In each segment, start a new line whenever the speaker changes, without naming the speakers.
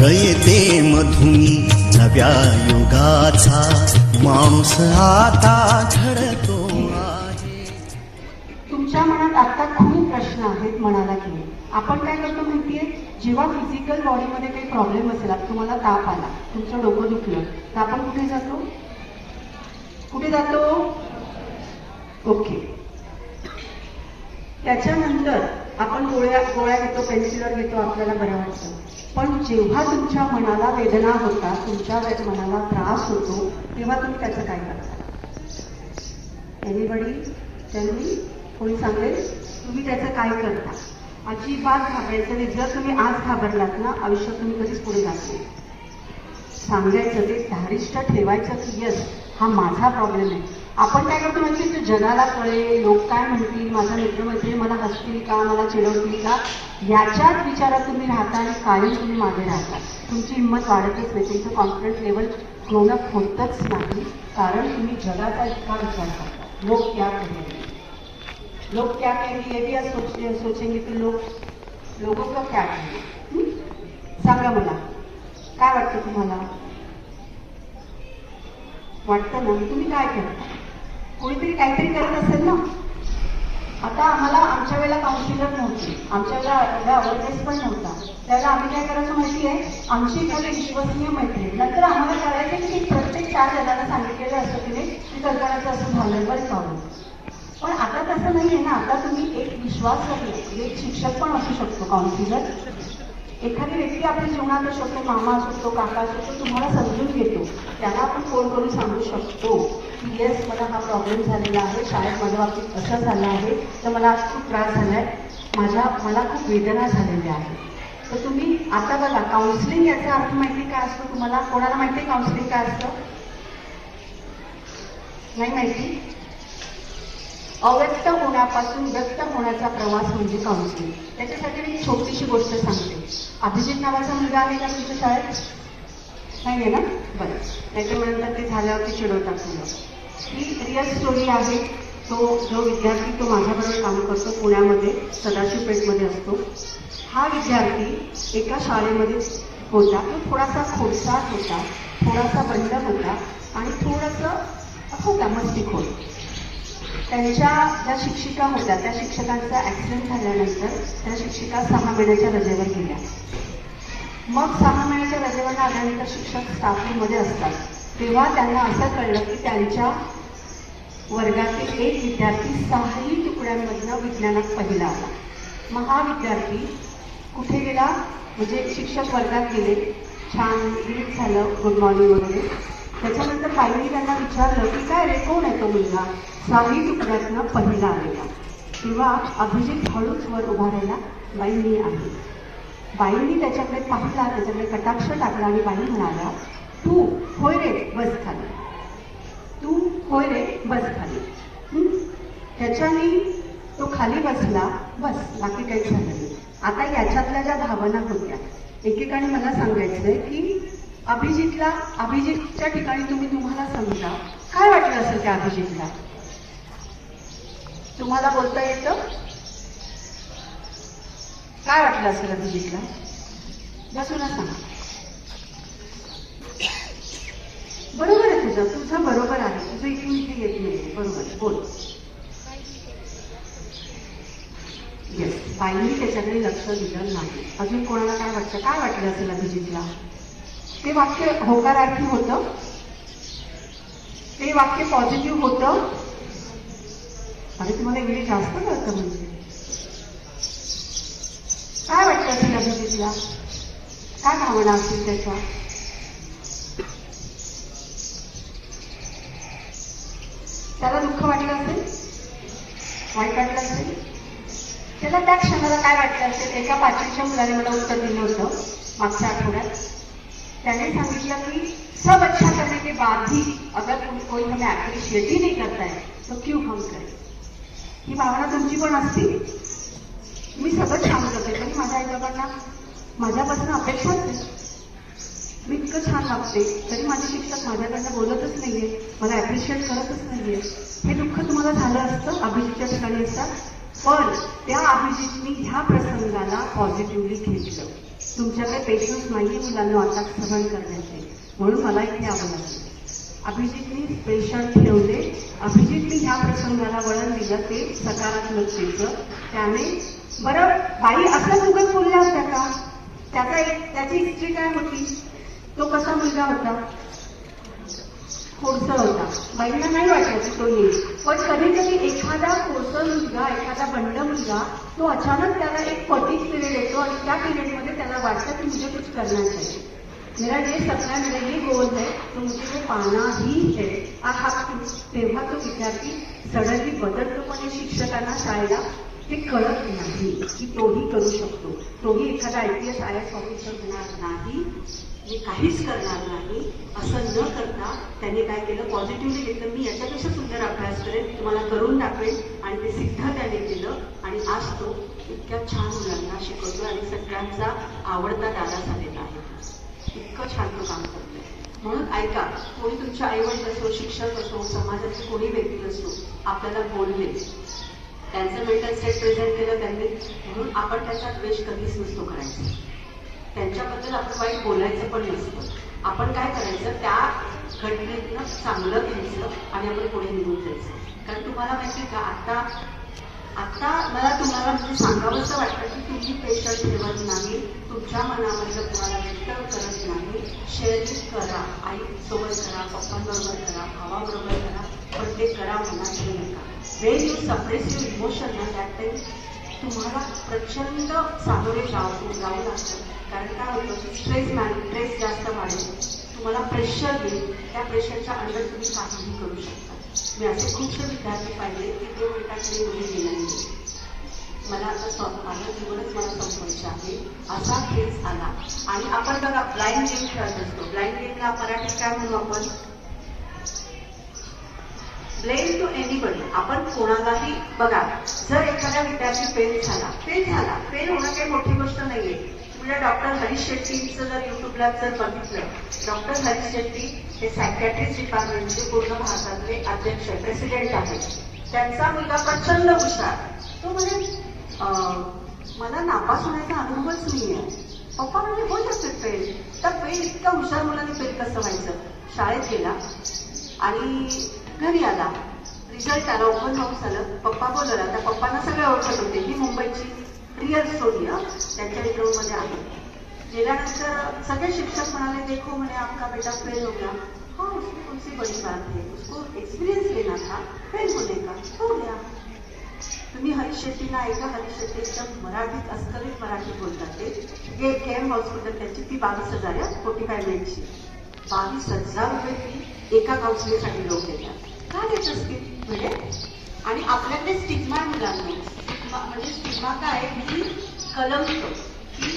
येते मधुनी नव्या युगाचा माणूस आता घडतो आहे.
तुमच्या मनात आता खूप प्रश्न आहेत मनाला घेऊन. आपण काय करतो माहितीये, जेव्हा फिजिकल बॉडीमध्ये काही प्रॉब्लेम असेल, तुम्हाला ताप आला, तुमचं डोकं दुखलं, तर आपण कुठे जातो? कुठे जातो? ओके. त्याच्यानंतर आपण गोळ्या घेतो, पेन्सिलर घेतो, आपल्याला बरं वाटतं. पण जेव्हा तुमच्या मनाला वेदना होतात, तुमच्या मनाला त्रास होतो, तेव्हा तुम्ही त्याचं काय करता? Anybody tell me? कोणी सांगेल? तुम्ही त्याचं काय करता? अजिबात घाबरायचं नाही. जर तुम्ही आज घाबरलात ना, आयुष्यात तुम्ही कधीच पुढे जात नाही. सांगायचं, ते धारिष्ट ठेवायचं की यस, हा माझा प्रॉब्लेम आहे. आपण काय करतो माहिती, तो जगाला कळेल, लोक काय म्हणतील, माझा मित्रमैत्रिणी मला हसतील का, मला चिडवतील का, याच्याच विचारात तुम्ही राहता आणि कायम तुम्ही मागे राहता. तुमची हिंमत वाढतच नाही, तुमचं कॉन्फिडन्स लेवल ग्रोनअप होतच नाही, कारण तुम्ही जगाचा इतका विचार करता. लोक क्या कहेंगे, लोग क्या कहेंगे, ये भी आज सोचेंगे की लोगों का क्या कहेंगे. सांगा मला, काय वाटतं तुम्हाला? वाटतं ना? तुम्ही काय करता? कोणीतरी काहीतरी करत असेल ना. आता आम्हाला आमच्या वेळेला काउन्सिलर नव्हते, आमच्या वेळेला एवढा अवेअरनेस पण नव्हता. त्याला आम्ही काय करायचं माहिती आहे, आमची एखादी विश्वसनीय मैत्रीण, नंतर आम्हाला कळायचं की प्रत्येक 4 जणांना सांगितलेलं असतं की नाही, की कल्पनाचं असं झालं बरं पाहून. पण आता तसं नाही आहे ना. आता तुम्ही एक विश्वासार्ह, एक शिक्षक पण असू शकतो, काउन्सिलर. एखादी व्यक्ती आपल्या जीवनात असू शकतो, मामा असू शकतो, काका असू शकतो, तुम्हाला समजून घेतो. त्याला आपण फोन करून सांगू शकतो की येस, मला हा प्रॉब्लेम झालेला आहे, शाळेत माझ्या बाबतीत असं झालं आहे, तर मला आज खूप त्रास झाला आहे, मला खूप वेदना झालेल्या आहेत. तर तुम्ही आता बघा, काउन्सिलिंग याचा अर्थ माहिती काय असतो तुम्हाला? कोणाला माहिती काउन्सिलिंग काय असतं? नाही माहिती? अव्यक्त होण्यापासून व्यक्त होण्याचा प्रवास म्हणजे काउन्सिलिंग. त्याच्यासाठी मी छोटीशी गोष्ट सांगते. अभिजित नावाचा मुलगा आहे का तुमच्या शाळेत? नाही आहे ना? बरं, त्याच्यानंतर ते झाल्यावरती चिडवतात मुलं. ही रिअल स्टोरी आहे. जो विद्यार्थी तो माझ्याबरोबर काम करतो, पुण्यामध्ये सदाशिव पेठमध्ये असतो. हा विद्यार्थी एका शाळेमध्ये होता. तो थोडासा खोडसाळ होता, थोडासा बंड होता आणि थोडंसं होता मस्तीखोर. त्यांच्या ज्या शिक्षिका होत्या, त्या शिक्षकांचा ॲक्सिडेंट झाल्यानंतर त्या शिक्षिका 6 महिन्याच्या रजेवर गेल्या. मग 6 महिन्याच्या रजेवर आल्यानंतर शिक्षक स्टाफ रूममध्ये असतात, तेव्हा त्यांना असं कळलं की त्यांच्या वर्गातील एक विद्यार्थी 6ही तुकड्यांमधनं विज्ञानात पहिला आला. मग हा विद्यार्थी कुठे गेला? म्हणजे शिक्षक वर्गात गेले, छान ग्रीट झालं, गुड मॉर्निंग वगैरे. त्याच्यानंतर बाईंनी त्यांना विचारलं की काय रे, कोण आहे तो मुलगा 6ही तुकड्यातनं पहिला आलेला? तेव्हा अभिजित हळूच वर उभा राहिला, बाई मी आहे. बाईंनी त्याच्याकडे पाहिला, त्याच्याकडे कटाक्ष टाकला आणि बाई म्हणाल्या, तू होय रे, बस खाली, तू होय रे, बस खाली. त्याच्याने तो खाली बसला, बस, बाकी काही झालं नाही. आता याच्यातल्या ज्या भावना होत्या, एकेकाने मला सांगायचंय की अभिजितच्या ठिकाणी तुम्हाला समजा काय वाटलं असेल त्या अभिजितला? तुम्हाला बोलता येतं? काय वाटलं असेल अभिजितला? बसून सांगा. बरोबर आहे, तुझं बरोबर आहे, तुझं इथून इथे येत नाही, बरोबर आहे, बोल. येस, बाईंनी त्याच्याकडे लक्ष दिलं नाही. अजून कोणाला काय वाटतं? काय वाटलं असेल अभिजितला? ते वाक्य होकारार्थी होतं, ते वाक्य पॉझिटिव्ह होतं. अरे तुम्हाला इंग्लिश जास्त कळतं म्हणजे. काय वाटतं असेल अभिजितला? काय भावना असतील त्याच्या? त्याला दुःख वाटलं असेल, वाईट वाटलं असेल. त्याला त्या क्षणाला काय वाटलं असेल? एका 5वीच्या मुलाने मला उत्तर दिलं होतं मागच्या आठवड्यात. त्याने सांगितलं की सब अच्छा करने के बाद भी अगर कोई हमें अप्रिशिएट ही नहीं करता है तो क्यों हम करें. ही भावना तुमची पण असती. मी सगळं छान करते तरी माझ्या आईबाबांना माझ्यापासून अपेक्षाच नाही. मी इतकं छान वागते तरी माझे शिक्षक माझ्याकडनं बोलतच नाहीये, मला अप्रिशिएट करतच नाहीये. हे दुःख तुम्हाला झालं असतं, अभिजितच्या ठिकाणी असतात. पण त्या अभिजितनी ह्या प्रसंगाला पॉझिटिव्हली घेतलं. तुमच्याकडे पेशन्स नाहीये मुलांना आता सहन करण्याचे, म्हणून मला इथे यावं लागलं. अभिजितनी पेशंट ठेवले, अभिजितनी ह्या प्रसंगाला वळण दिलं ते सकारात्मकतेचं. त्याने बरं बाई असं उगाच बोलल्या होत्या का? त्याची हिस्ट्री काय होती? तो कसा मुलगा होता? खोडसर होता. बाईंना नाही वाटायचं तो येईल, पण कधी कधी एखादा खोडसर मुलगा, एखादा बंड मुलगा, तो अचानक त्याला एक पर्टिक पिरियड येतो आणि त्या पिरियडमध्ये त्याला वाटतं की मुझे कुछ करना चाहिए, मेरा ये सपना, मेरा ये गोल है, तो मुझे वो पाना ही है. तेव्हा तो विद्यार्थी सडनली बदलतो. पण हे शिक्षकांना शाळेला हे कळत नाही की तोही करू शकतो. तोही एखादा IPS IAS ऑफिसर होणार नाही, मी काहीच करणार नाही असं न करता त्यांनी काय केलं, पॉझिटिव्हली घेतलं. मी याच्यापेक्षा सुंदर अभ्यास करेन, तुम्हाला करून दाखवेन, आणि ते सिद्ध त्याने केलं. आणि आज तो इतक्या छान मुलांना शिकवतो आणि सगळ्यांचा आवडता दादा झालेला आहे. इतकं छान तो काम करतोय. म्हणून ऐका, कोणी तुमच्या आईवडील असो, शिक्षक असो, समाजाचे कोणी व्यक्ती असो, आपल्याला बोलले, त्यांचं मेंटल स्टेट प्रेझेंट केलं त्यांनी, म्हणून आपण त्याचा द्वेष कधीच नसतो करायचा. त्यांच्याबद्दल आपण वाईट बोलायचं पण नसतं. आपण काय करायचं, त्या घटनेतनं चांगलं घ्यायचं आणि आपण पुढे निघून जायचं. कारण तुम्हाला माहिती का, आता मला तुम्हाला म्हणजे सांगावंसं वाटतं की तुम्ही पेशंट ठेवत नाही, तुमच्या मनामधलं तुम्हाला व्यक्त करत नाही. शेअरिंग करा, आईसोबत करा, पप्पांबरोबर करा, भावाबरोबर करा, पण ते करा, मनात ठेवू नका. Wien you suppress your emotion ना, दॅट टाइम तुम्हाला प्रचंड सामोरे जावं लागतं. कारण काय होतं, स्ट्रेस जास्त वाढेल, तुम्हाला प्रेशर येईल, त्या प्रेशरच्या अंडर तुम्ही काहीही करू शकता. मी असे खूपसे विद्यार्थी पाहिले की ते मिनिटाकडे मुली गेला नाही. मला आता माझं जीवनच मला संपवायचं आहे असा फेज आला. आणि आपण बघा ब्लाइंड गेम खेळत असतो. ब्लाइंड गेमला मराठीत काय म्हणू आपण, ब्लेम टू एनीबडी. आपण कोणालाही बघा, जर एखादा विद्यार्थी फेल होणं काही मोठी गोष्ट नाहीये. तुझ्या डॉक्टर हरीश शेट्टींचं जर युट्यूबला जर बघितलं, डॉक्टर हरीश शेट्टी हे सायकॅट्रिस्ट डिपार्टमेंटचे पूर्ण भारतातले अध्यक्ष प्रेसिडेंट आहेत. त्यांचा मुलगा प्रचंड हुशार, तो म्हणजे मला नापास होण्याचा अनुभवच नाहीये. पप्पा म्हणजे होऊ शकते फेल, तर फेल इतका हुशार मुलांनी फेल कसं व्हायचं. शाळेत गेला आणि घरी आला, रिझल्ट आला, ओपन हाऊस आलं, पप्पा बोलवला. त्या पप्पांना सगळे ओळखत होते. ही मुंबईची रिअल स्टोरी त्यांच्या इंटरव्ह्यूमध्ये आहे. गेल्यानंतर सगळे शिक्षक म्हणाले, देखो म्हणे आपका बेटा फेल हो गया. हाँ, उसमें कौन सी बड़ी बात है, उसको एक्सपीरियन्स लेना था, फेल होने का, हो गया. तुम्ही हरीश शेट्टीना ऐका, हरीश शेट्टी एकदम मराठीत अस्खलित मराठीत बोलतात. ते केम हॉस्पिटल त्यांची फी 22,000 आहे, 45 मिनिटची. 22,000 रुपये फी एका काउन्सिलिंगसाठी लोक देतात. का देत असतील म्हणजे, आणि आपल्याकडे स्टिग्मा मुलांना, म्हणजे स्टिग्मा काय की कलंक, की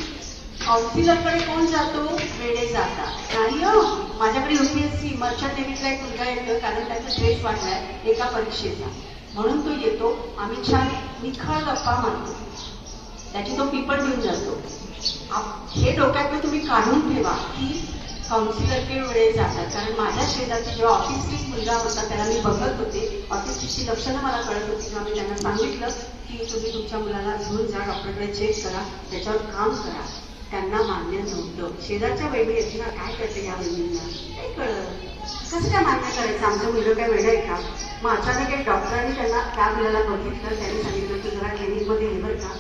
काउन्सिलरकडे कोण जातो, वेडे जातात. नाही हो, माझ्याकडे UPSC मर्चंट नेव्हीतला एक मुलगा येतो, कारण त्याचा ड्रेस वाढलाय एका परीक्षेचा, म्हणून तो येतो. आम्ही छान निखळ गप्पा मारतो, त्याची तो पेपर घेऊन जातो. हे डोक्यातनं तुम्ही काढून ठेवा की काउन्सिलरकडे वेळे जातात. कारण माझ्या शेजारचा जेव्हा ऑटिस्टिक मुलगा होता त्याला मी बघत होते, ऑटिस्टिकची लक्षणं मला कळत होती. तेव्हा मी त्यांना सांगितलं की तुम्ही तुमच्या मुलाला घेऊन जा, डॉक्टरकडे चेक करा, त्याच्यावर काम करा. त्यांना मान्य नव्हतं. शेजारच्या वहिनी येते ना, काय करते या वहिनींना नाही कळत, कसं काय मान्य करायचं, आमचं मुलं काय वेळ आहे का. मग अचानक एक डॉक्टरांनी त्यांना त्या मुलाला बघितलं, त्यांनी सांगितलं की जरा क्लिनिकमध्ये ये बरं का,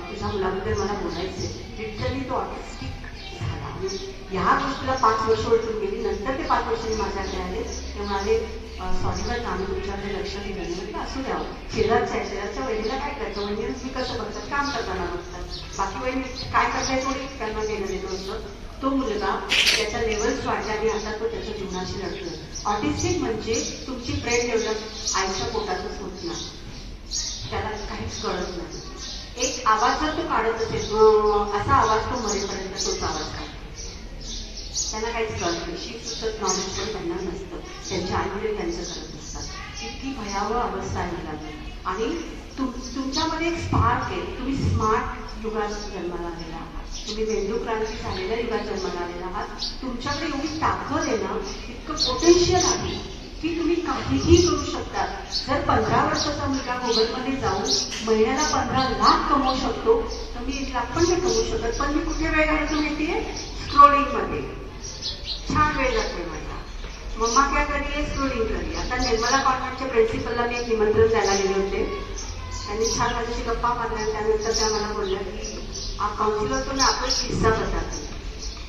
तुझ्या मुलाबद्दल मला बोलायचंय. लिटरली तो ऑटिस्टिक झाला. ह्या गोष्टीला 5 वर्ष उलटून गेली. नंतर ते 5 वर्षांनी माझ्याकडे आले, ते म्हणाले सॉरी बरं का, आम्ही तुमच्याकडे लक्ष दिलं नाही. म्हटलं असू द्यावं, शेजारच्या वहिनीला काय करतं, वहिनी मी कसं बघतात, काम करताना बघतात, बाकी वहिनी काय करताय थोडी त्यांना घेणं देणं होतं. तो मुलगा त्याच्या लेवल्स वाढल्या आणि आता तो त्याच्या जीवनाशी लढतोय. ऑटिस्टिक म्हणजे तुमची ब्रेन डेव्हलप आईच्या पोटातच होत नाही, त्याला काहीच कळत नाही. एक आवाज जर तो काढत असेल, असा आवाज तो मरेपर्यंत तोच आवाज काढतो. त्यांना काहीच कळत नाही, शिक्षक नॉलेज पण त्यांना नसतं, त्यांच्या आईवडील त्यांचं करत असतात. इतकी भयावह अवस्था आहे मुलांना. आणि तुमच्यामध्ये एक स्पार्क आहे, तुम्ही स्मार्ट युगात जन्माला आलेला आहात, तुम्ही मेंदू क्रांती झालेल्या युगात जन्माला आलेला आहात. तुमच्याकडे एवढी ताकद आहे ना, इतकं पोटेन्शियल आहे की तुम्ही काहीही करू शकता. जर 15 वर्षाचा मुलगा गुगलमध्ये जाऊन महिन्याला 15 लाख कमवू शकतो, तर मी 1 लाख पण नाही कमवू शकत. पण मी कुठे वेळ घालतो माहितीये? स्क्रोलिंगमध्ये. छान वेळ जातोय माझा. मम्मा क्या करिये? स्क्रोलिंग करिये. आता निर्मला कॉन्व्हेंटच्या प्रिन्सिपलला मी एक निमंत्रण द्यायला गेले होते. त्यांनी छान माझ्याशी गप्पा मारल्या. त्यानंतर त्या मला बोलल्या की काउन्सिलर तो मी आपला किस्सा बताते.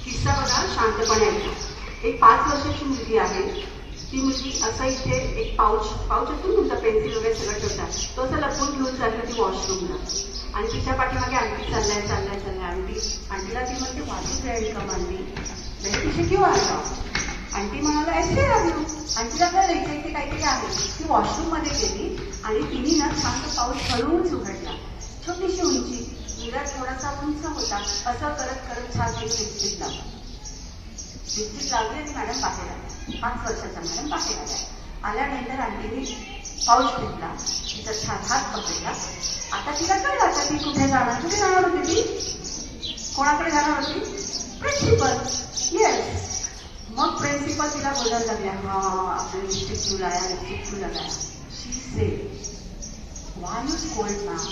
किस्सा बघा, शांतपणे ऐका. एक 5 वर्षाची मुलगी आहे. ती मुलगी असं इथे एक पाऊच असतो तुमचा, पेन्सिल वगैरे सगळं ठेवतात, तो असं लपून घेऊन चाललं ती वॉशरूमला. आणि तिच्या पाठीमागे आणखी चाललाय. आंटीला ती म्हणते वाचूच आहे का मांडी म्हणजे तिचे क्यू आला. आंटी म्हणाला ऐसे राहू. आंटीला काय लिहायचं की काहीतरी आहे. ती वॉशरूम मध्ये गेली आणि तिने ना छान पाऊस हळूच उघडला. छोटीशी उंची, मुलगा थोडासा उंच होता. असं करत करत छान लिपस्टिक लावली. लिपस्टिक लावली आणि मॅडम बाहेर आल्या. 5 वर्षाच्या मॅडम बाहेर आल्यानंतर आंटीने पाऊस घेतला, तिचा छान हात पकडला. आता तिला कळलं आता ती कुठे जाणार. कुठे जाणार होती ती? कोणाकडे जाणार होती? प्रिन्सिपल. येस. मग प्रिन्सिपल तिला बोलायला लागल्या, हा आपले लिपस्टिक क्यू लगाया. She said, why you scold ma'am?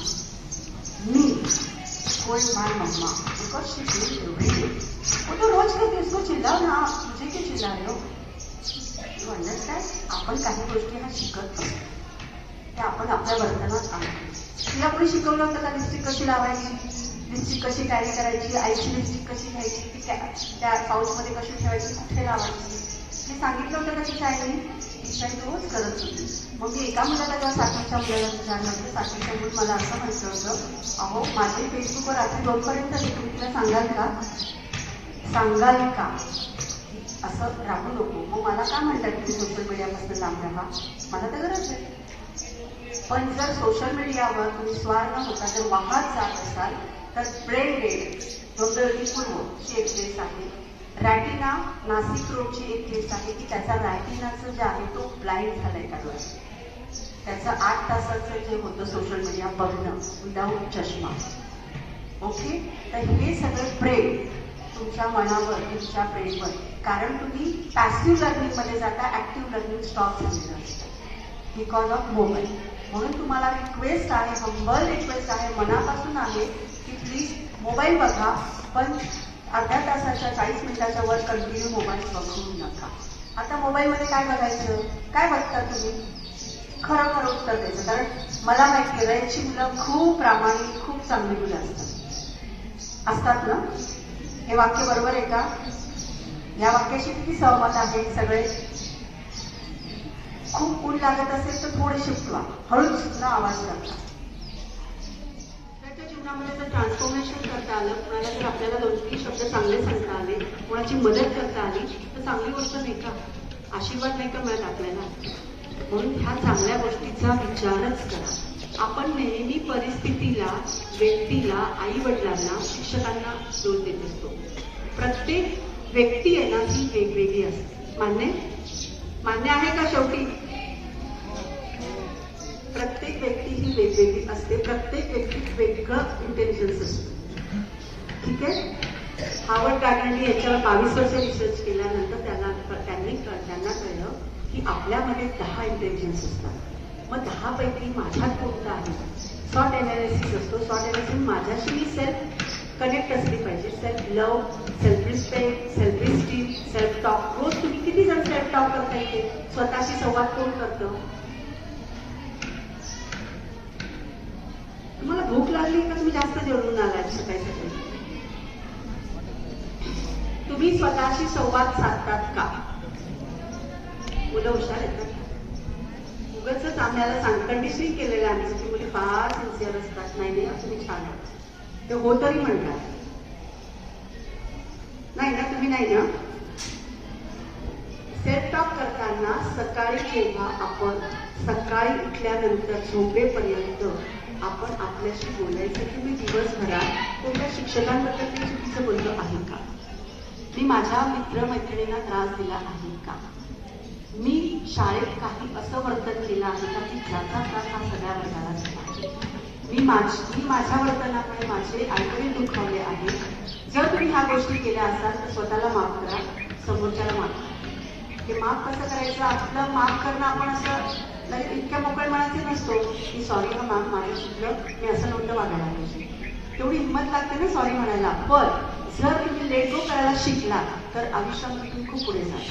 Me scold my mamma because she do every day. वो तो रोज करते, उसको चिल्लाओ ना, मुझे क्यों चिल्ला रहे हो? You understand? आपण काही गोष्टी ह्या शिकत असतो, त्या आपण आपल्या वर्तनात आणतो. तिला कोणी शिकवलं होतं का लिपस्टिक कशी लावायची, लिपस्टिक कशी कॅरी करायची, आईची लिपस्टिक कशी घ्यायची, ती त्या पाऊचमध्ये कशी ठेवायची, कुठे लावायची, मी सांगितलं होतं का तिच्या आईने? तिच्या आई रोज करत होती. मग मी एका मुलाला जेव्हा 7वीच्या मुलाला विचारलं होतं, 7वीच्या मुलं मला असं म्हटलं होतं, अहो माझे फेसबुकवर रात्री 2 पर्यंत तुम्ही तिला सांगाल का असं राहू नको. मग मला का म्हणतात तुम्ही सोशल मीडियापासून लांब राहा? मला तर गरज आहे. पण जर सोशल मीडियावर तुम्ही स्वार न होता जर वाहत जात असाल तर ब्रेन डेड डोंबिवली पूर्वची एक केस आहे. रॅटिना नाशिक रोडची एक केस आहे की त्याचा रॅटिनाचं जे आहे तो ब्लाइंड झालाय का डोळ्यात. त्याचं 8 तासाचं जे होतं सोशल मीडिया बघणं विदाऊट चष्मा. ओके, तर हे सगळं प्रेम तुमच्या मनावर, तुमच्या ब्रेनवर, कारण तुम्ही पॅसिव्ह लर्निंगमध्ये जाता, ऍक्टिव्ह लर्निंग स्टॉप झालेलं असतं बिकॉज ऑफ मोबाईल. म्हणून तुम्हाला रिक्वेस्ट आहे, हंबल रिक्वेस्ट आहे, मनापासून आहे की प्लीज मोबाईल बघा, पण अर्ध्या तासाच्या 40 मिनिटाच्या वर कंटिन्यू मोबाईल बघू नका. आता मोबाईलमध्ये काय बघायचं, काय बघता तुम्ही? खरं खरं उत्तर द्यायचं. कारण मला माहिती आहे रयतची मुलं खूप प्रामाणिक, खूप चांगली मुलं असतात ना. हे वाक्य बरोबर आहे का? या वाक्याशी किती सहमत आहे सगळे? खूप ऊन लागत असेल तर थोडे शिकवा, हळूच ना आवाज करता. त्याच्या जीवनामध्ये जर ट्रान्सफॉर्मेशन करता आलं, कोणाला जर आपल्याला 2-3 शब्द चांगले सांगता आले, कोणाची मदत करता आली, तर चांगली गोष्ट नाही का? आशीर्वाद नाही का मिळत आपल्याला? म्हणून ह्या चांगल्या गोष्टीचा विचारच करा. आपण नेहमी परिस्थितीला, व्यक्तीला, आई वडिलांना, शिक्षकांना दोष देत असतो. प्रत्येक व्यक्ती आहे ना ही वेगवेगळी असते. मान्य आहे का? शेवटी प्रत्येक व्यक्ती ही वेगवेगळी असते. प्रत्येक व्यक्तीत वेगळं इंटेलिजन्स असतं. ठीक आहे. हार्वर्ड गार्डनने याच्यावर 22 वर्ष रिसर्च केल्यानंतर त्यांना कळलं की आपल्यामध्ये 10 इंटेलिजन्स असतात. मग 10 पैकी माझ्यात कोणता आहे? सॉर्ट एनालिसिस असतो. सॉर्ट एनालिसिस माझ्याशी मी सेल्फ कनेक्ट असली पाहिजे. Self love, self respect, self esteem, self talk. रोज तुम्ही किती जण सेल्फ टॉक करता इथे? स्वतःशी संवाद कोण करतं? तुम्हाला भूक लागली का तुम्ही जास्त जेवून आलात सकाळी सकाळी? तुम्ही स्वतःशी संवाद साधतात का? मुलं हुशार आहेत ना. उगाच आम्हाला कंडिशनिंग केलेलं आहे आम्ही की मुली फार सिन्सिअर असतात. नाही तुम्ही छान आहात ते हो तरी म्हणतात. नाही ना, तुम्ही नाही ना. सेल्फ टॉक करताना सकाळी जेव्हा आपण सकाळी उठल्यानंतर झोपेपर्यंत आपण आपल्याशी बोलायचं की मी दिवसभरात कोणत्या शिक्षकांबद्दल काही चुकीचं बोललो आहे का? मी माझ्या मित्रमैत्रिणींना त्रास दिला आहे का? मी शाळेत काही असं वर्तन केलं आहे का की ज्याचा त्रास हा सगळ्या वर्गाला झाला? मी माझ्या वर्तनामुळे माझे आईवडील दुखावले आहे. जर तुम्ही ह्या गोष्टी केल्या असाल तर स्वतःला माफ करा, समोरच्याला माफ करा. की माफ कसं करायचं, आपलं माफ करणं आपण असं लगेच इतक्या मोकळे मनाचे नसतो की सॉरी हा मॅम माझं चुकलं, मी असं नव्हतं वागायला पाहिजे. तेवढी हिंमत लागते ना सॉरी म्हणायला. पण जर तुम्ही लेट गो करायला शिकला तर आयुष्यामध्ये तुम्ही खूप पुढे जाल.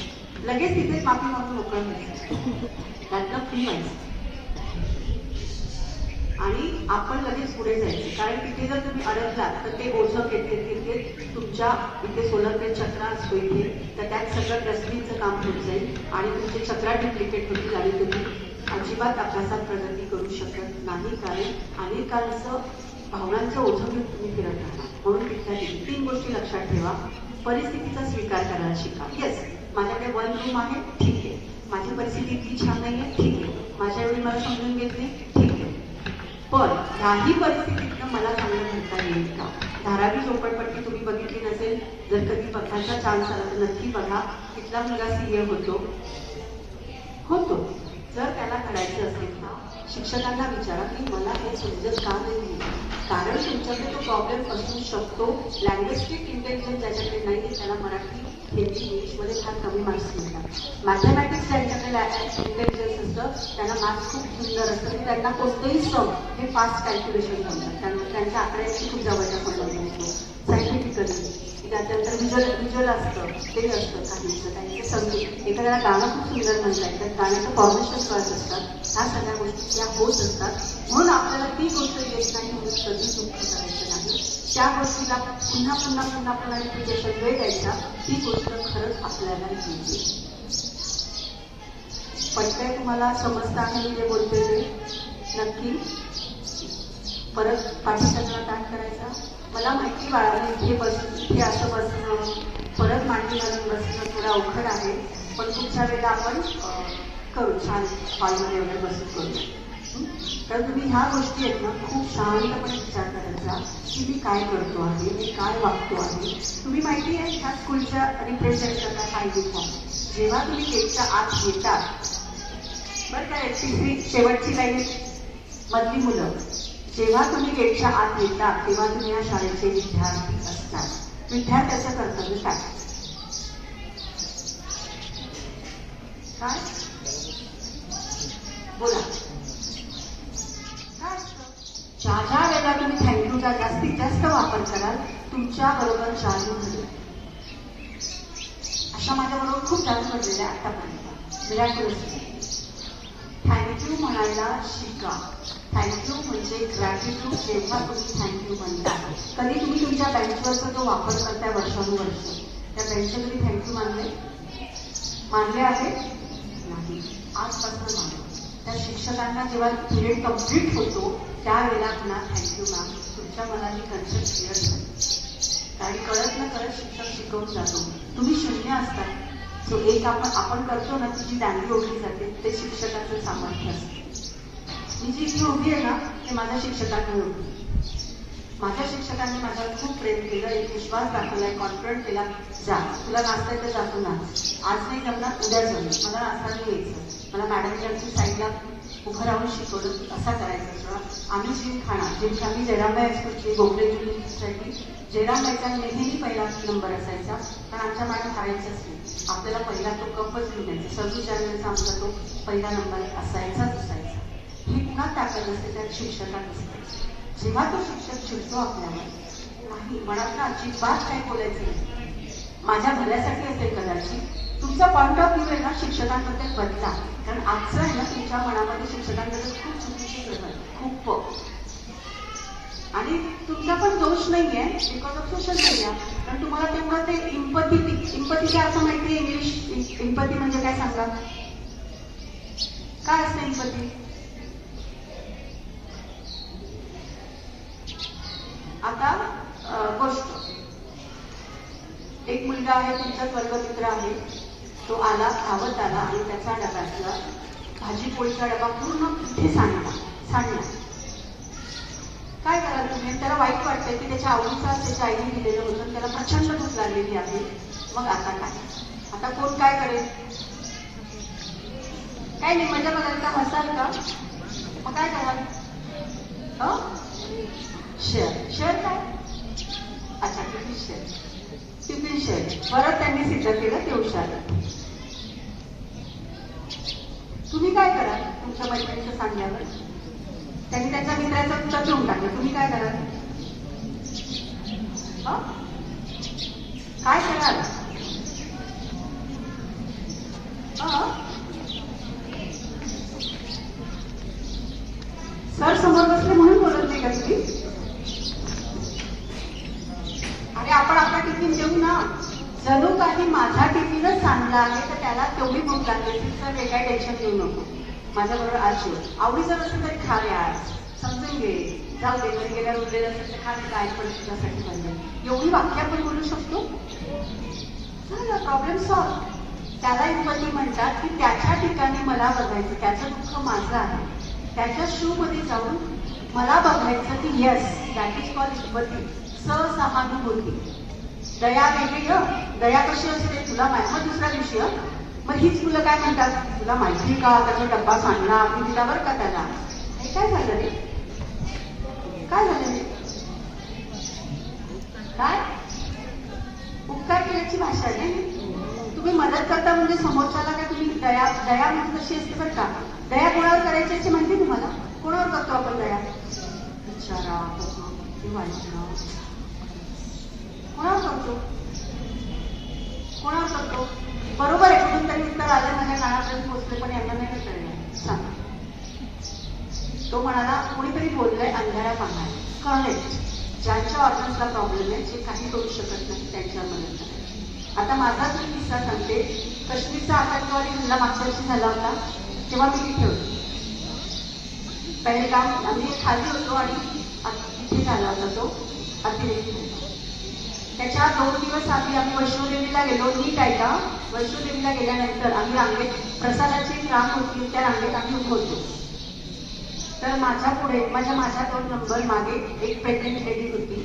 लगेच तिथेच माफी मागून मोकळं व्हायचं, त्यातलं फ्री व्हायचं आणि आपण लगेच पुढे जायचं. कारण तिथे जर तुम्ही अडकलात तर ते ओझं घेते तुमच्या इथे सोलर चक्र असतो इथे, तर त्यात सगळं डस्टबिनचं काम होत जाईल आणि तुमचे चक्रा डुप्लिकेट होतील आणि तुम्ही अजिबात अभ्यासात प्रगती करू शकत नाही. कारण अनेकांचं भावनांचं ओझं घेऊन तुम्ही फिरत राहणार. म्हणून तिथल्या 3 गोष्टी लक्षात ठेवा. परिस्थितीचा स्वीकार करायला शिका. येस, माझ्याकडे 1 रूम आहे, ठीक आहे. माझी परिस्थिती इतकी छान नाही आहे, ठीक आहे. माझ्या एवढी मला समजून घेत नाही, ठीक आहे. पण ह्याही परिस्थितीतनं मला चांगलं म्हणता येईल का? धारावी झोपडपट्टी तुम्ही बघितली नसेल, जर कधी बघायचा चान्स आला तर नक्की बघा. तिथला मुलगा सीए होतो. जर त्याला घडायचं असेल ना, शिक्षकांना विचारा की मला हे समजत का नाही. कारण तुमच्याकडे तो प्रॉब्लेम असू शकतो. लँग्वेस्टिक इंटेलिजन्स ज्याच्याकडे नाही त्याला मराठी, हिंदी, इंग्लिशमध्ये फार कमी मार्क्स मिळतात. मॅथमॅटिक्स ज्यांच्याकडे इंटेलिजन्स असतं त्यांना मार्क्स खूप सुंदर असतं. त्यांना कोणतेही सम हे फास्ट कॅल्क्युलेशन करतात. त्यांच्या आकड्यांशी खूप जवळचा संबंध असतो. सायंटिफिकली त्याच्यानंतर व्हिज्युअल असतं, ते असतं काहीचं त्यांचे समजून. एखाद्याला गाणं खूप सुंदर म्हणता येतं, गाण्याचं फॉर्मेशन कळत असतात. ह्या सगळ्या गोष्टी या होत असतात. म्हणून आपल्याला ती गोष्ट येत नाही म्हणून कधी दुःख करायचं नाही. त्या गोष्टीला पुन्हा रिपिटेशन वेळ द्यायचा. ती गोष्ट खरंच आपल्याला येते. पटकन तुम्हाला समजतं आहे मी जे बोलते ते? नक्की परत पाठीचा ताट करायचा. मला माहिती बाळाने इथे असं बसणं, परत मांडी घालून बसणं थोडं अवघड आहे, पण पुढच्या वेळेला आपण करू, छान हॉलमध्ये वगैरे बसून करू. तर तुम्ही ह्या गोष्टी आहेत ना खूप शांतपणे विचार करायचा की मी काय करतो आहे, मी काय वागतो आहे. तुम्ही माहिती आहे ह्या स्कूलच्या रिप्रेझेंट करता हा युनिफॉर्म जेव्हा तुम्ही गेटच्या आत येतात, बरं का, शेवटची लाईन मधली मुलं, जेव्हा तुम्ही गेटच्या आत येतात तेव्हा तुम्ही या शाळेचे विद्यार्थी असतात. विद्यार्थ्याचं कर्तव्य काय? काय बोला, काय असतं? ज्या वेळेला तुम्ही थँक्यूचा जास्तीत जास्त वापर कराल तुमच्या बरोबर जाणून घडेल. अशा माझ्या बरोबर खूप जास्त घडलेल्या आतापर्यंत. मिराक्युलस थँक्यू म्हणायला शिका. थँक्यू म्हणजे ग्रॅटिट्यूड. जेव्हा तुम्ही थँक्यू म्हणता, कधी तुम्ही तुमच्या बेंचवरचा जो वापर करताय वर्षानुवर्ष, त्या बेंचचे कधी थँक्यू मानले आहे? नाही. आजपासून मानले. त्या शिक्षकांना जेव्हा पिरियड कम्प्लीट होतो त्यावेळेला पुन्हा थँक्यू मॅम, तुमच्या मनाची कन्सेप्ट क्लिअर झाली. आणि कळत न कळत शिक्षक शिकवून जातो. तुम्ही शून्य असता. सो एक आपण करतो ना, ती जी दांडी ओढली जाते ते शिक्षकाचं सामर्थ्य असतं. मी जी इथे उभी आहे ना ते माझ्या शिक्षकांनी उभी. माझ्या शिक्षकांनी माझ्यावर खूप प्रेम केलं, एक विश्वास दाखवलाय, कॉन्फिडंट केला. जा, तुला नाचता येतं, जा तू नाच. आज नाही जमणार, उद्या जमलं. मला नाचताना यायचं. मला मॅडमच्या साईडला उभं राहून शिकवलं असा करायचा सगळं. आम्ही जिम खाणार, जिमची आम्ही जयरामबाई हायस्कूलची गोखले ज्युनियर सोसायटी, जयरामबाईचा नेहमी पहिला नंबर असायचा. कारण आमच्या मॅडम हारायचंच नाही. आपल्याला पहिला तो कपच घेऊन यायचा. 26 जानेवारीचा आमचा तो पहिला नंबर असायचाच असायचा. ही पुन्हा ताकद असते त्या शिक्षकात असते. जेव्हा तो शिक्षक चिडतो आपल्यावर, नाही मनात अजिबात काय बोलायचं नाही. माझ्या भल्यासाठी असेल कदाचित. तुमचा पॉइंट ऑफ व्ह्यू आहे ना शिक्षकांबद्दल बदला. कारण आजचं आहे ना तुमच्या मनामध्ये शिक्षकांबद्दल खूप चुकीची प्रकार, खूप. आणि तुमचा पण दोष नाहीये बिकॉज ऑफ सोशल मीडिया. कारण तुम्हाला तेव्हा ते इम्पथीचा अर्थ माहिती आहे. इंग्लिश इम्पथी म्हणजे काय सांगा, काय असतं इम्पथी? आता गोष्ट, एक मुलगा आहे तुमचा वर्गमित्र आहे, तो आला, धावत आला आणि त्याचा डब्यातला भाजी पोळीचा डबा पूर्ण इथे सांडला. काय कराल तुम्ही? त्याला वाईट वाटतंय की त्याच्या आवडीचा त्याच्या आईने दिलेलं होतं, त्याला प्रचंड भूक लागलेली आहे. मग आता काय? आता कोण काय करेल? काय नाही, मजा बघाल का, हसाल का? मग काय कराल? शेअर काय? अच्छा, टिफिन शेअर. परत त्यांनी सिद्ध केलं ते हुशार. तुम्ही काय कराल तुमच्या मैत्रिणीचं सांगण्यावर? त्यांनी त्यांच्या मित्राचं उत्तर देऊन टाकलं, तुम्ही काय कराल? काय कराल? सर समोर बसले म्हणून बोलत नाही का तुम्ही? अरे आपण आपला टिफिन देऊ ना. जणू काही माझा टिफिनच चांगला आहे तर त्याला तेवढी भूक लागली तर हे काय टेन्शन घेऊ नको. माझ्याबरोबर आज जेव, आवडी जर असेल तरी खा रे, आज समजून घे, जाऊ दे, घरी गेल्यावर उरलेलं असेल तर खा, काय पण तुझ्यासाठी बनलं. एवढी वाक्य आपण बोलू शकतो ना. Problem solve. त्याला एम्पॅथी म्हणतात की त्याच्या ठिकाणी मला बघायचं, त्याचं दुःख माझं आहे, त्याच्या शू मध्ये जाऊन मला बघायचं की yes, that is called empathy. सहानुभूती. दया वेगळी. दया कशी असते तुला माहिती. मग दुसऱ्या दिवशी मग हीच मुलं काय म्हणतात, तुला माहिती का त्याचा डब्बा सांगला मी दिला बरं का त्याला. हे काय झालं रे, काय झालं रे, काय उपकार केल्याची भाषा आहे. तुम्ही मदत करता म्हणजे समोरच्याला काय तुम्ही दया दया म्हणजे कशी असते बरं का. दया कोणावर करायची याची माहिती तुम्हाला. कोणावर करतो आपण दया? विचारा कोणावर करतो, कोणावर करतो? बरोबर आहे. कुठून तरी उत्तर आलं माझ्या कानापर्यंत पोहोचले पण यांना नाही कळलं. सांग. तो म्हणाला कोणीतरी बोललंय अंधारा पाहणार. करेक्ट. ज्यांच्या ऑर्गन्सला प्रॉब्लेम आहे, जे काही करू शकत नाही त्यांच्या मदत करायची. आता माझाच मी किस्सा सांगते. काश्मीरचा आतंकवादी हल्ला मागच्या वर्षी झाला होता तेव्हा मी तिथे होते. पहलगाम आम्ही खाली होतो आणि तिथे झाला होता तो अतिरेकी. त्याच्या 2 दिवस आधी आम्ही वैष्णोदेवीला गेलो. नीट आहे का, वैष्णोदेवीला गेल्यानंतर आम्ही रांगेत, प्रसादाची एक रांग होती, त्या रांगेत आम्ही उभं होतो. तर माझ्या पुढे माझ्या 2 नंबर मागे एक प्रेग्नेंट लेडी होती.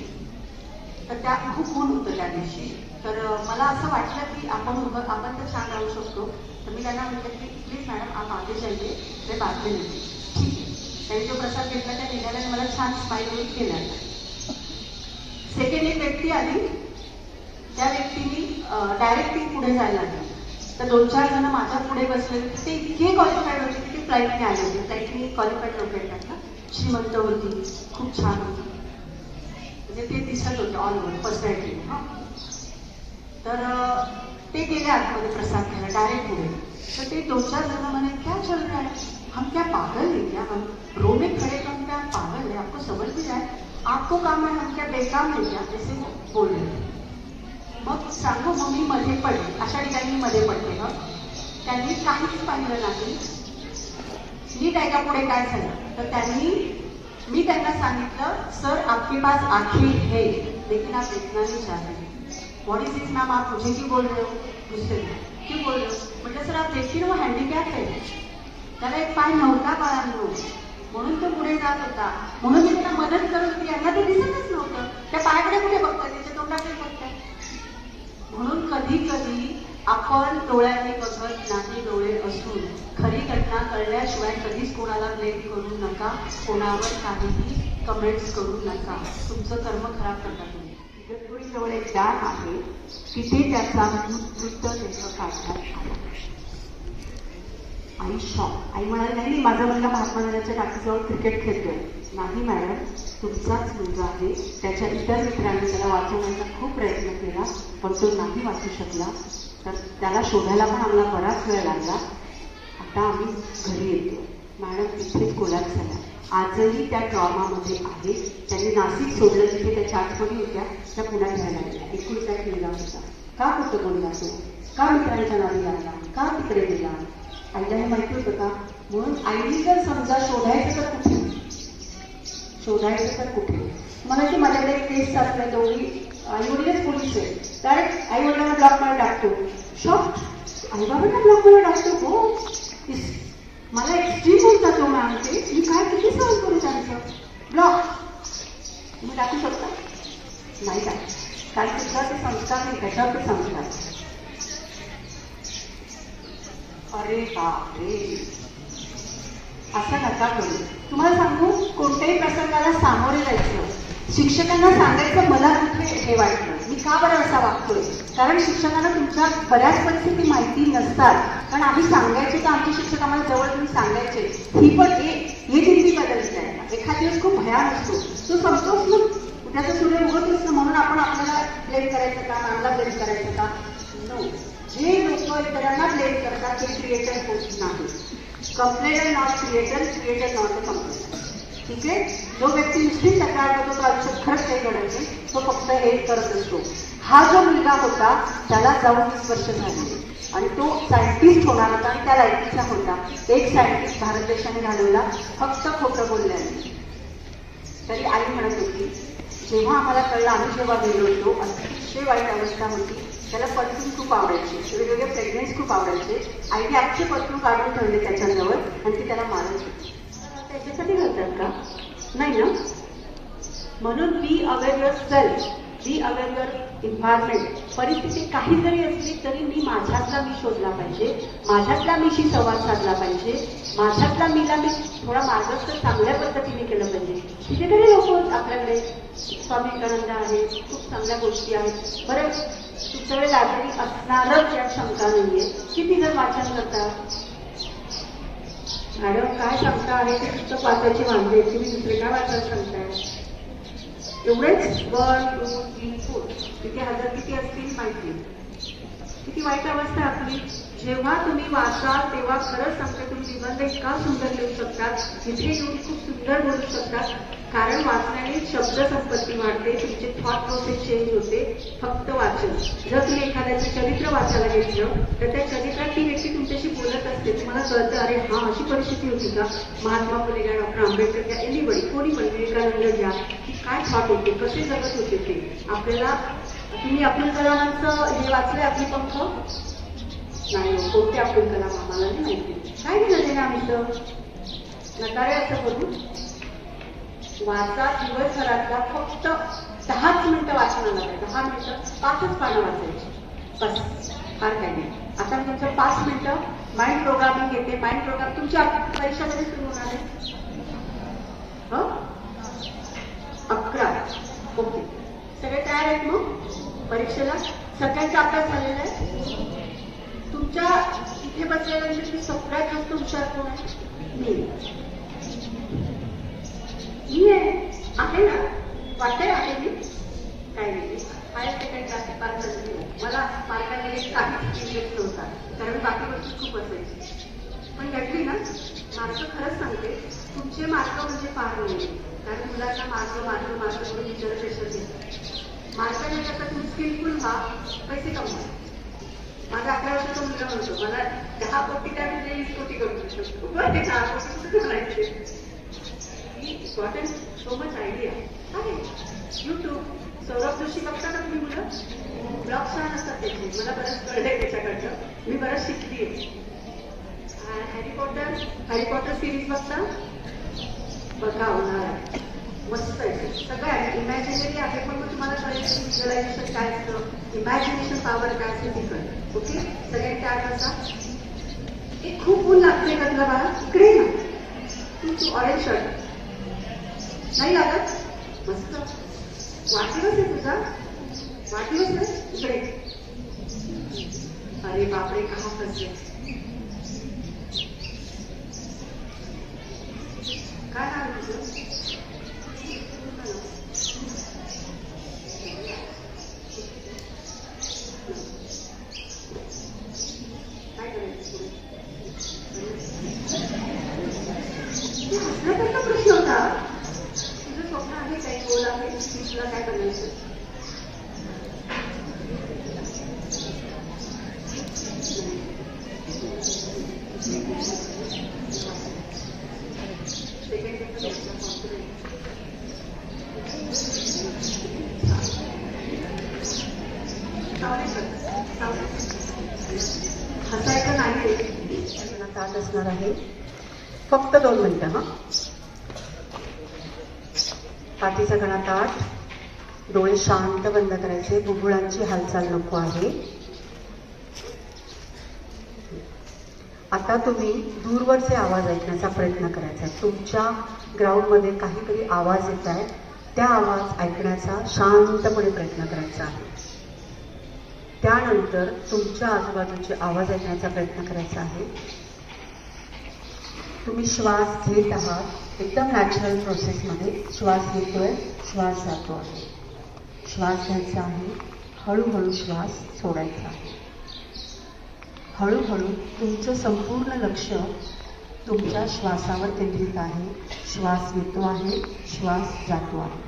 तर त्या खूप ऊन होतं त्या दिवशी. तर मला असं वाटलं की आपण तर छान राहू शकतो. तर मी त्यांना म्हटलं की प्लीज मॅडम आप आगे जाइए, ते बातमी नाही. ठीक आहे. त्यांनी जो प्रसाद घेतला त्या निघाल्याने मला छान स्माईल केला. सेकंड एक व्यक्ती आली. त्या व्यक्तीने डायरेक्ट ती पुढे जायला लागली. तर 2-4 जण माझ्या पुढे बसले. ते इतके क्वालिफाईड होते की ते फ्लाईटने आले होते. फ्लाईटने क्वालिफाईड लोक येतात ना. श्रीमंत होती, खूप छान होती, म्हणजे ते दिसत होते ऑल ओव्हर पर्सनॅलिटी. तर ते गेले आतमध्ये प्रसाद घ्यायला डायरेक्ट पुढे. तर ते 2-4 जण म्हणे क्या चल रहा है, हम क्या पागल है क्या, हम रो में खड़े तो हम क्या पागल है, आपको समझ भी जाए, आपको काम है, हम क्या बेकाम है क्या, ऐसे बोल रहे. मग सांगू मग मी मध्ये पडले. अशा ठिकाणी मी मध्ये पडले. त्यांनी काहीच पाहिलं नाही. नीट आहे का पुढे काय झालं. तर मी त्यांना सांगितलं, सर आपके पास आंखें है लेकिन आप देखना नहीं चाह रहे. व्हाट इज दिस मैम, आप मुझे क्यों बोल रहे हो, गुस्से में क्यों बोल रहे हो. म्हटलं सर आप देखिए वो हँडिकॅप आहे, त्याला एक पाय नव्हता बाळांनो, म्हणून तो पुढे जात होता. म्हणून मी त्यांना मदत करत होती. यांना ते दिसतच नव्हतं. त्या पायाकडे कुठे बघतात, त्याच्या तोंडाकडे बघतात. म्हणून कधी कधी आपण डोळ्याने बघत नाही. डोळे असून खरी घटना कळल्याशिवाय कधीच कोणाला ब्लेम करू नका, कोणावर काहीही कमेंट्स करू नका. तुमचं कर्म खराब करता तुम्ही. इगतपुरीजवळ एक डॅम आहे, तिथे त्याचा मृतदेह काढण्यात आला. आई शॉक. आई म्हणाली नाही माझा मुलगा महात्मा गांधीच्या टाकीजवळ क्रिकेट खेळतोय. नाही मॅडम, तुमचाच मुलगा आहे. त्याच्या इतर मित्रांनी त्याला वाचवण्याचा खूप प्रयत्न केला पण तो नाही वाचू शकला. तर त्याला शोधायला पण आम्हाला बराच वेळ लागला. आता आम्ही घरी येतो. मॅडम तिथेच कोलॅप्स झाला. आजही त्या ट्रॉमामध्ये आहे. त्यांनी नाशिक सोडलं, तिथे त्याच्या आठवणी होत्या, त्या पुण्यात घ्यायला लागल्या. एकुलता एक मुलगा होता. का कुठं बोलला तो, का मित्रांच्या नादी लागला, का तिकडे गेला. आईला हे माहिती होतं का. म्हणून आईने जर समजा शोधायचं तर कुठे, मला की माझ्याकडे एक केस असल्या दोघी आई वडीलच पोलीस आहे. डायरेक्ट आई वडिलांना ब्लॉकमध्ये टाकतो. शॉक. आई बाबांना ब्लॉकमध्ये टाकतो. हो, मला एक्स्ट्रीम होता तो मॅम. ते मी काय किती सहन करू त्यांचं. ब्लॉक तुम्ही टाकू शकता नाही का, कारण तुझा ते संस्कार नाही, त्याच्यावर ते संस्कार. अरे बापरे, असं नका करू. तुम्हाला सांगू, कोणत्याही प्रसंगाला सामोरे जायचं. शिक्षकांना सांगायचं मला कुठे हे वाटलं, मी का बरं असा वागतोय, कारण शिक्षकांना तुमच्या बऱ्याच परिस्थिती माहिती नसतात. कारण आम्ही सांगायचे तर आमचे शिक्षक आम्हाला जवळ तुम्ही सांगायचे ही पण हे दिंडी बदलते आहे. एखाद दिवस खूप भयान असतो, तो संपतोच ना, उद्याचं सूर्य उगवतोच ना, म्हणून आपण आपल्याला ब्लेम करायचं का, मॅमला ब्लेम करायचं का? नो. जे लोक इतरांना ब्लेम करतात ते क्रिएटर होत नाही. Complainer not creator, creator not a complainer. ठीक आहे. जो व्यक्ती नुसती तक्रार करतो तो आयुष्यात खरंच काही घडत नाही, तो फक्त हे करत असतो. हा जो मुलगा होता त्याला जाऊन 20 वर्ष झाली आणि तो सायंटिस्ट होणार होता आणि त्या लायकीचा होता. एक सायंटिस्ट भारत देशाने घालवला फक्त खोटं बोलल्याने. तरी आई म्हणत होती, जेव्हा आम्हाला कळलं, आम्ही जेव्हा गेलो होतो अतिशय वाईट अवस्था होती. त्याला परफ्यूम खूप आवडायचे, वेगवेगळे फ्रेग्रन्स खूप आवडायचे. आईने अख्खे परफ्यूम काढून ठेवले त्याच्याजवळ आणि ती त्याला मारत होती. त्याच्यासाठी घालतात का? नाही ना. म्हणून be aware your self, be aware your environment. परिस्थिती काही जरी असली तरी मी माझ्यातला मी शोधला पाहिजे, माझ्यातला मीशी संवाद साधला पाहिजे, माझ्यातला मीला मी थोडा मार्गदर्शन चांगल्या पद्धतीने केलं पाहिजे. कितीतरी लोक आपल्याकडे स्वामी विवेकानंद आहे, खूप चांगल्या गोष्टी आहेत. बरं, तुमच्याकडे लायब्ररी असणारच यात शंका नाहीये. किती जण वाचन करतात? मॅडम काय सांगता आहे ते पुस्तक वाचायची वांदे, तुम्ही दुसरे काय वाचायला सांगताय? एवढेच 1, 2, 3, 4 किती हजार किती असतील माहिती. किती वाईट अवस्था आपली. जेव्हा तुम्ही वाचाल तेव्हा खरंच सांगते तुम्ही निबंध इतका सुंदर लिहू शकतात, तिथे येऊन खूप सुंदर बोलू शकतात. कारण वाचण्याने शब्दसंपत्ती वाढते, तुमचे थॉट प्रोसेस चेंज होते. फक्त वाचन. जर तुम्ही एखाद्याचं चरित्र वाचायला घेतलं तर त्या चरित्रात ती व्यक्ती तुमच्याशी बोलत असते, तुम्हाला कळतं अरे हा अशी परिस्थिती होती का. महात्मा फुले घ्या, डॉक्टर आंबेडकर घ्या, एनीबडी कोणी पण, विवेकानंद घ्या, की काय थॉट होते, कसे जगत होते ते आपल्याला. तुम्ही अब्दुल कलामांचं हे वाचलंय आपली पंख? नाही. कोणते अब्दुल कलाम आम्हाला नाही माहिती. काय केलं ना आमचं नकारे असं करून. वाचा दिवसभरातला फक्त 10च मिनिटं वाचनाला आहे. 10 मिनिटं 5च पानं वाचायची बस, फार काही नाही. आता मी तुमचं 5 मिनिटं माइंड प्रोग्रामिंग घेते. माइंड प्रोग्राम तुमच्या परीक्षामध्ये सुरू होणार आहे. 11. ओके, सगळे तयार आहेत मग परीक्षेला? सगळ्यांचा अभ्यास झालेला आहे? तुमच्या इथे बसलेल्या तुम्ही सगळ्यात जास्त हुशार कोण आहे? मी आहे ना. वाटतंय आहे मी काही नाही. आहे ते काही जास्त मार्क झाले. मला मार्काने काहीच इंटरेस्ट नव्हता, कारण बाकी गोष्टी खूप असायची. पण घडली ना मार्क. खरंच सांगते तुमचे मार्क म्हणजे फार नाही, कारण मुलांना मार्क करून टीचर प्रेशर घेतात. मार्काने करता तुम्ही स्किलफुल व्हा, पैसे कमवा. माझा 11 वर्षाचा मुलगा म्हणतो मला 10 कोटी काय म्हणजे 20 कोटी करू शकतो. बरं, ते 10 कोटी कुठे म्हणायचे. इम्पॉर्टंट सो मच आयडिया आहे. युट्यूब, सौरभ जोशी बघता का तुम्ही मुलं? ब्लॉग छान असतात त्याचे, मला बरंच कळलंय त्याच्याकडनं, मी बरंच शिकलीये. हॅरी पॉटर सिरीज बघता? बघा, होणार मस्त आहे. सगळं आहे, इमॅजिनरी आहे, पण मग तुम्हाला कळेल की व्हिज्युअलायझेशन काय असतं, इमॅजिनेशन पॉवर काय असते ती कळेल. ओके, सगळ्यांनी काय करता? एक खूप ऊन लागते का तुला बाळा? इकडे ना तू ऑरेंज शर्ट नाही लागत? मस्त. वाढदिवस आहे तुझा? वाढदिवस आहे इकडे. अरे बापरे, का फसले. काय नाव आहे तुझं? काय करायचं? हसण्याचा प्रश्न होता. तुझं स्वप्न आहे काही गोल आहे, तुला काय करायचं? हसायचं नाही, ताट असणार आहे. फक्त 2 मिनिटं. हा, पाठीचा कणा ताट, डोळे शांत बंद करायचे, बुबुळांची हालचाल नको आहे. आता तुम्ही दूरवरचे आवाज ऐकण्याचा प्रयत्न करायचा. तुमच्या ग्राउंडमध्ये काहीतरी आवाज येत आहे, त्या आवाज ऐकण्याचा शांतपणे प्रयत्न करायचा आहे. त्यानंतर तुमच्या आजूबाजूचे आवाज ऐकण्याचा प्रयत्न करायचा आहे. तुम्ही श्वास घेत आहात, एकदम नॅचरल प्रोसेसमध्ये श्वास घेतोय, श्वास जातो आहे. श्वास घ्यायचा आहे, हळूहळू श्वास सोडायचा आहे. हळूहळू तुमचं संपूर्ण लक्ष तुमच्या श्वासावर केंद्रित आहे. श्वास येतो आहे, श्वास जातो आहे.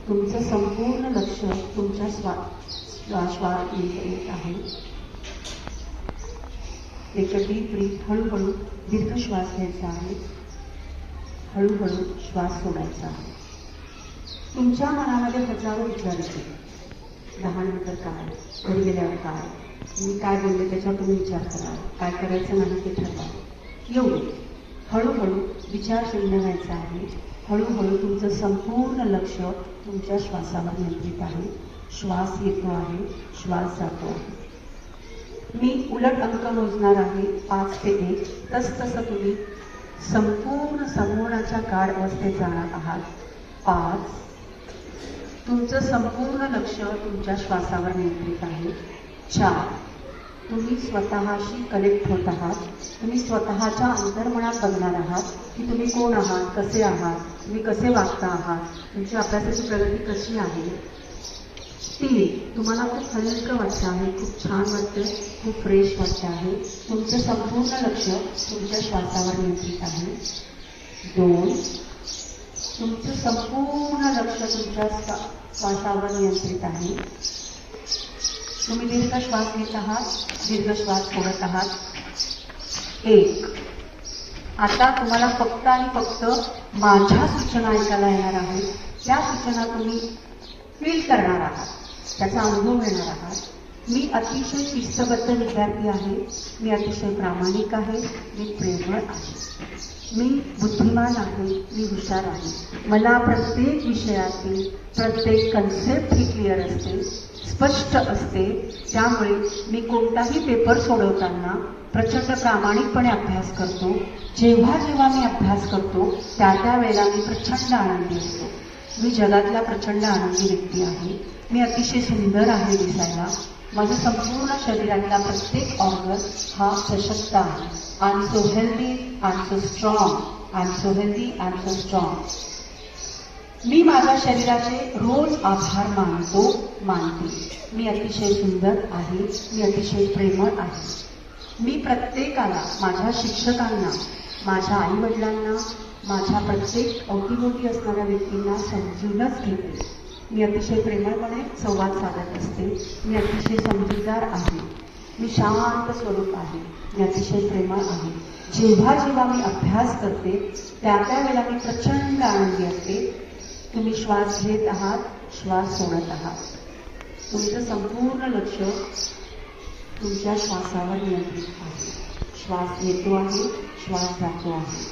तुमचं संपूर्ण लक्ष तुमच्या श्वास येत आहे. एक डीप ब्रीथ, हळूहळू दीर्घ श्वास घ्यायचा आहे, हळूहळू श्वास सोडायचा आहे. तुमच्या मनामध्ये हजारो विचार येतील. लहाननंतर काय, घरी गेल्यावर काय, मी काय बोलले त्याच्यावर तुम्ही विचार करा, काय करायचं नाही ते ठरवा. एवढे हळूहळू विचार शून्य व्हायचा आहे. हळूहळू तुमचं संपूर्ण लक्ष तुमच्या श्वासावर केंद्रित आहे. श्वास येतो आहे, श्वास जातो आहे. मी उलट अंक मोजणार आहे 5 ते 1. तसतसं तुम्ही संपूर्ण समूहाच्या गाढ अवस्थेत जाणार आहात. 5. तुमचं संपूर्ण लक्ष तुमच्या श्वासावर नियंत्रित आहे. 4. तुम्ही स्वतःशी कनेक्ट होत आहात. तुम्ही स्वतःच्या अंतर्मनात बघणार आहात की तुम्ही कोण आहात, कसे आहात, तुम्ही कसे वागता आहात, तुमची अभ्यासाची प्रगती कशी आहे. 3. तुम्हाला खूप हलकं वाटतं आहे, खूप छान वाटतं, खूप फ्रेश वाटतं आहे. तुमचं संपूर्ण लक्ष तुमच्या श्वासावर नियंत्रित आहे. 2. तुमचं संपूर्ण लक्ष तुमच्या श्वासावर नियंत्रित आहे. तुम्ही दीर्घ श्वास घेत आहात, दीर्घ श्वास सोडत आहात. 1. आता तुम्हाला फक्त आणि फक्त माझ्या सूचना ऐकायला येणार आहेत. त्या सूचना तुम्ही फील करणार आहात, त्याचा अनुभव घेणार आहात. मी अतिशय शिस्तबद्ध विद्यार्थी आहे, मी अतिशय प्रामाणिक आहे, मी प्रेमळ आहे, मी बुद्धिमान आहे, मी हुशार आहे. मला प्रत्येक विषयातील प्रत्येक कन्सेप्ट ही क्लिअर असते, स्पष्ट असते. त्यामुळे मी कोणताही पेपर सोडवताना प्रचंड प्रामाणिकपणे अभ्यास करतो. जेव्हा जेव्हा मी अभ्यास करतो त्या वेळेला मी प्रचंड आनंदी असतो. मी जगातला प्रचंड आनंदी व्यक्ती आहे. मी अतिशय सुंदर आहे दिसायला. माझं संपूर्ण शरीरातला प्रत्येक ऑर्गन हा सशक्त आहे. I am so healthy, I am so strong, I am so healthy, I am so strong. मी माझ्या शरीराचे रोज आभार मानते. मी अतिशय सुंदर आहे, मी अतिशय प्रेमळ आहे. मी प्रत्येकाला, माझ्या शिक्षकांना, माझ्या आईवडिलांना, माझ्या प्रत्येक अवतीभोवती असणाऱ्या व्यक्तींना समजूनच घेते. मी अतिशय प्रेमळपणे संवाद साधत असते. मी अतिशय समजूतदार आहे. मी शांत स्वरूप आहे. मी अतिशय प्रेमळ आहे. जेव्हा जेव्हा मी अभ्यास करते त्या वेळेला मी प्रचंड आनंदी असते. तुम्ही श्वास घेत आहात, श्वास सोडत आहात. तुमचं संपूर्ण लक्ष तुमच्या श्वासावर नियंत्रित आहे. श्वास येतो आहे, श्वास जातो आहे.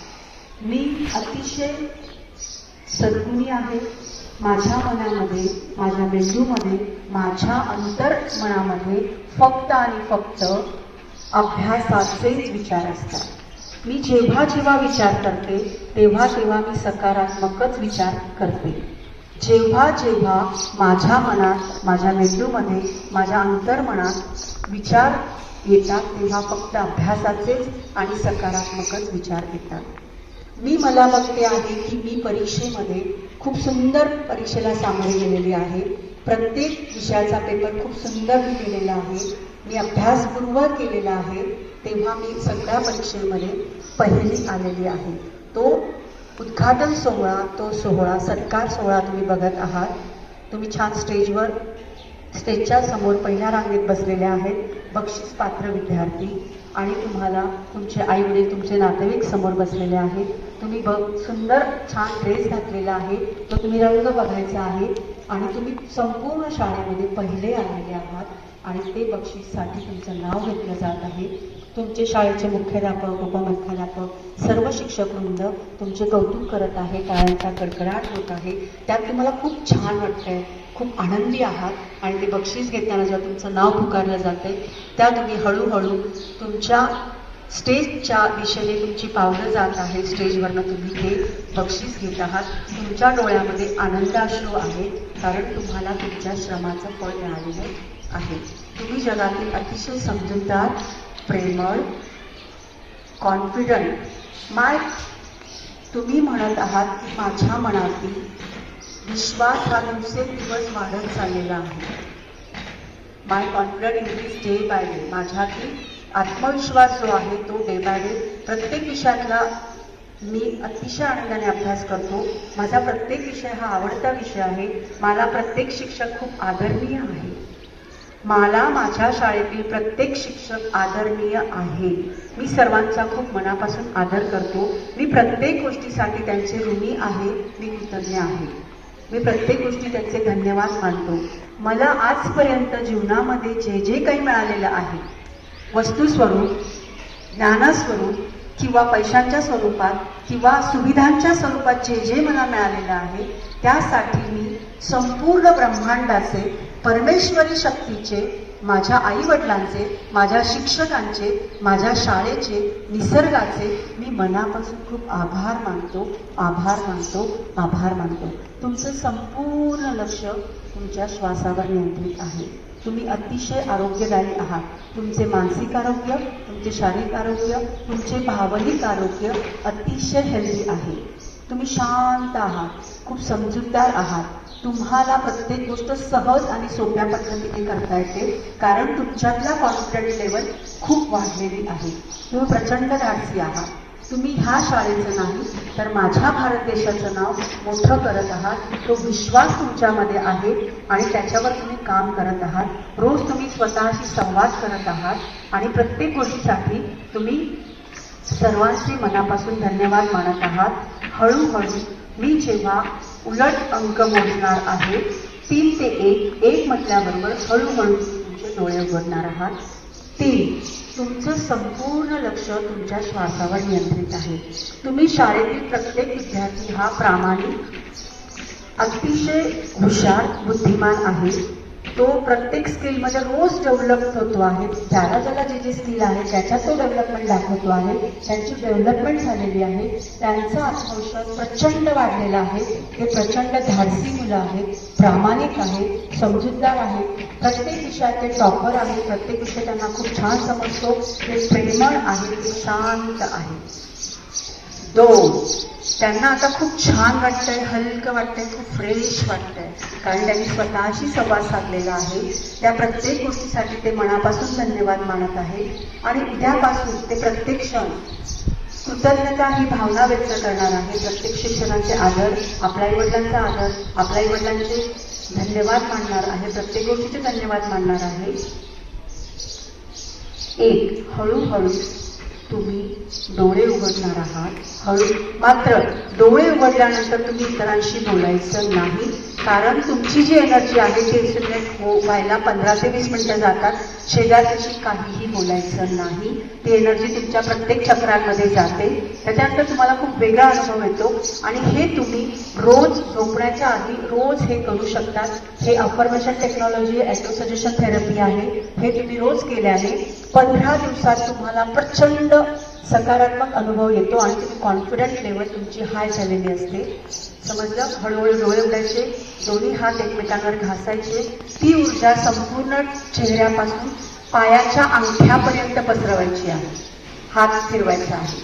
मी अतिशय सद्गुणी आहे. माझ्या मनामध्ये, माझ्या मेंदूमध्ये, माझ्या अंतर्मनामध्ये फक्त आणि फक्त अभ्यासाचेच विचार असतात. मी जेव्हा जेव्हा विचार करते तेव्हा तेव्हा मी सकारात्मकच विचार करते. जेव्हा जेव्हा माझ्या मनात, माझ्या मेंदूमध्ये, माझ्या अंतर्मनात विचार येतात तेव्हा फक्त अभ्यासाचेच आणि सकारात्मकच विचार येतात. मी मला बघते आहे की मी परीक्षेमध्ये खूप सुंदर परीक्षेला सामोरे गेलेली आहे. प्रत्येक विषयाचा पेपर खूप सुंदर लिहिलेला आहे. मी अभ्यासपूर्वक केलेला आहे. तेव्हा मी सगळ्या परीक्षेमध्ये पहिली आलेली आहे. तो उद्घाटन सोहळा, तो सोहळा, सत्कार सोहळा तुम्ही बघत आहात. तुम्ही छान स्टेजच्या समोर पहिल्या रांगेत बसलेले आहेत, बक्षीस पात्र विद्यार्थी, आणि तुम्हाला तुमचे आई वडील, तुमचे नातेवाईक समोर बसलेले आहेत. तुम्ही सुंदर छान ड्रेस घातलेला आहे, तो तुम्ही रंग बघायचा आहे, आणि तुम्ही संपूर्ण शाळेमध्ये पहिले आलेले आहात, आणि ते बक्षीससाठी तुमचं नाव घेतलं जात आहे. तुमचे शाळेचे मुख्याध्यापक, उपमुख्याध्यापक, सर्व शिक्षक वृंद तुमचे कौतुक करत आहे. टाळ्यांचा कडकडाट होत आहे. त्यात तुम्हाला खूप छान वाटतंय, खूप आनंदी आहात. आणि ते बक्षीस घेताना जेव्हा तुमचं नाव पुकारलं जाते त्या तुम्ही हळूहळू तुमच्या स्टेजच्या दिशेने तुमची पावलं जात आहे. स्टेजवरनं तुम्ही हे बक्षीस घेत आहात. तुमच्या डोळ्यामध्ये आनंदाश्रू आहे, कारण तुम्हाला तुमच्या श्रमाचं फळ मिळालेलं आहे. तुम्ही जगातील अतिशय समजूतदार, प्रेमळ, कॉन्फिडंट तुम्ही म्हणत आहात की माझ्या मनातील विश्वास हा दिवसेंदिवस वाढत चाललेला आहे. My confident increase day by day. माझ्यातील आत्मविश्वास जो आहे तो डे बाय डे, प्रत्येक विषयातला मी अतिशय आनंदाने अभ्यास करतो. माझा प्रत्येक विषय हा आवडता विषय आहे. मला प्रत्येक शिक्षक खूप आदरणीय आहे. मला माझ्या शाळेतील प्रत्येक शिक्षक आदरणीय आहे. मी सर्वांचा खूप मनापासून आदर करतो. मी प्रत्येक गोष्टीसाठी त्यांचे ऋणी आहे. मी कृतज्ञ आहे. मी प्रत्येक गोष्टी त्यांचे धन्यवाद मानतो. मला आजपर्यंत जीवनामध्ये जे जे काही मिळालेलं आहे, वस्तुस्वरूप, ज्ञानास्वरूप किंवा पैशांच्या स्वरूपात किंवा सुविधांच्या स्वरूपात जे जे मला मिळालेलं आहे, त्यासाठी मी संपूर्ण ब्रह्मांडाचे, परमेश्वरी शक्तीचे, माझ्या आईवडिलांचे, माझ्या शिक्षकांचे, माझ्या शाळेचे, निसर्गाचे मी मनापासून खूप आभार मानतो, आभार मानतो, आभार मानतो. तुमचं संपूर्ण लक्ष तुमच्या श्वासावर नियंत्रित आहे. तुम्ही अतिशय आरोग्यदायी आहात. तुमचे मानसिक आरोग्य, तुमचे शारीरिक आरोग्य, तुमचे भावनिक आरोग्य अतिशय हेल्दी आहे. तुम्ही शांत आहात, खूप समजूतदार आहात. तुम्हाला प्रत्येक गोष्ट सहज आणि सोप्या पद्धतीने करता येते, कारण तुमच्यातला कॉन्फिडन्स लेवल खूप वाढलेली आहे. तुम्ही प्रचंड धाडसी आहात. तुम्ही ह्या शाळेचं नाही तर माझ्या भारत देशाचं नाव मोठं करत आहात. तो विश्वास तुमच्यामध्ये आहे आणि त्याच्यावर तुम्ही काम करत आहात. रोज तुम्ही स्वतःशी संवाद करत आहात आणि प्रत्येक गोष्टीसाठी तुम्ही सर्वांचे मनापासून धन्यवाद मानत आहात. हळूहळू मी जेव्हा उलट अंक मोजणार आहे, 3 ते 1 म्हटल्याबरोबर हळूहळू तुमचे डोळे उघडणार आहात. 3. तुमचं संपूर्ण लक्ष तुमच्या श्वासावर नियंत्रित आहे. तुम्ही शाळेतील प्रत्येक विद्यार्थी हा प्रामाणिक, अतिशय हुशार, बुद्धिमान आहे. तो प्रत्येक स्किलमध्ये रोज डेव्हलप होतो आहे. ज्याला ज्याला जे जे स्किल आहे त्याच्यात तो डेव्हलपमेंट दाखवतो आहे. त्यांची डेव्हलपमेंट झालेली आहे. त्यांचा आत्मविश्वास प्रचंड वाढलेला आहे. ते प्रचंड धाडसी मुलं आहेत, प्रामाणिक आहेत, समजूतदार आहेत. प्रत्येक विषयात ते टॉपर आहे. प्रत्येक विषय त्यांना खूप छान समजतो. ते प्रेमळ आहे, ते शांत आहे. 2. त्यांना आता खूप छान वाटतंय, हलकं वाटतंय, खूप फ्रेश वाटतंय, कारण त्यांनी स्वतःशी संवाद साधलेला आहे. त्या प्रत्येक गोष्टीसाठी ते मनापासून धन्यवाद मानत आहे आणि उद्यापासून ते प्रत्येक क्षण कृतज्ञता ही भावना व्यक्त करणार आहे. प्रत्येक शिक्षकांचे आदर, आपल्या आईवडिलांचा आदर, आपल्या आईवडिलांचे धन्यवाद मानणार आहे. प्रत्येक गोष्टीचे धन्यवाद मानणार आहे. 1. हळूहळू तुम्ही डोळे उघडणार आहात. मात्र डोळे उघडल्यानंतर तुम्ही इतरांशी बोलायचं नाही, कारण तुमची जी एनर्जी आहे ती एक्सिलेट व्हायला 15 ते 20 मिनिटं जातात. शेजारच्याशी काहीही बोलायचं नाही. ती एनर्जी तुमच्या प्रत्येक चक्रांमध्ये जाते. त्याच्यानंतर तुम्हाला खूप वेगळा अनुभव येतो आणि हे तुम्ही रोज झोपण्याच्या आधी रोज हे करू शकतात. हे affirmation technology, active suggestion therapy आहे. हे तुम्ही रोज केल्याने 15 दिवसात तुम्हाला प्रचंड सकारात्मक अनुभव येतो आणि तुम्ही कॉन्फिडंट लेवल तुमची हाय झालेली असते. समजलं? हळूहळू डोळे उघडायचे, दोन्ही हात एकमेकांवर घासायचे. ती ऊर्जा संपूर्ण चेहऱ्यापासून पायाच्या अंगठ्यापर्यंत पसरवायची आहे. हात फिरवायचा आहे.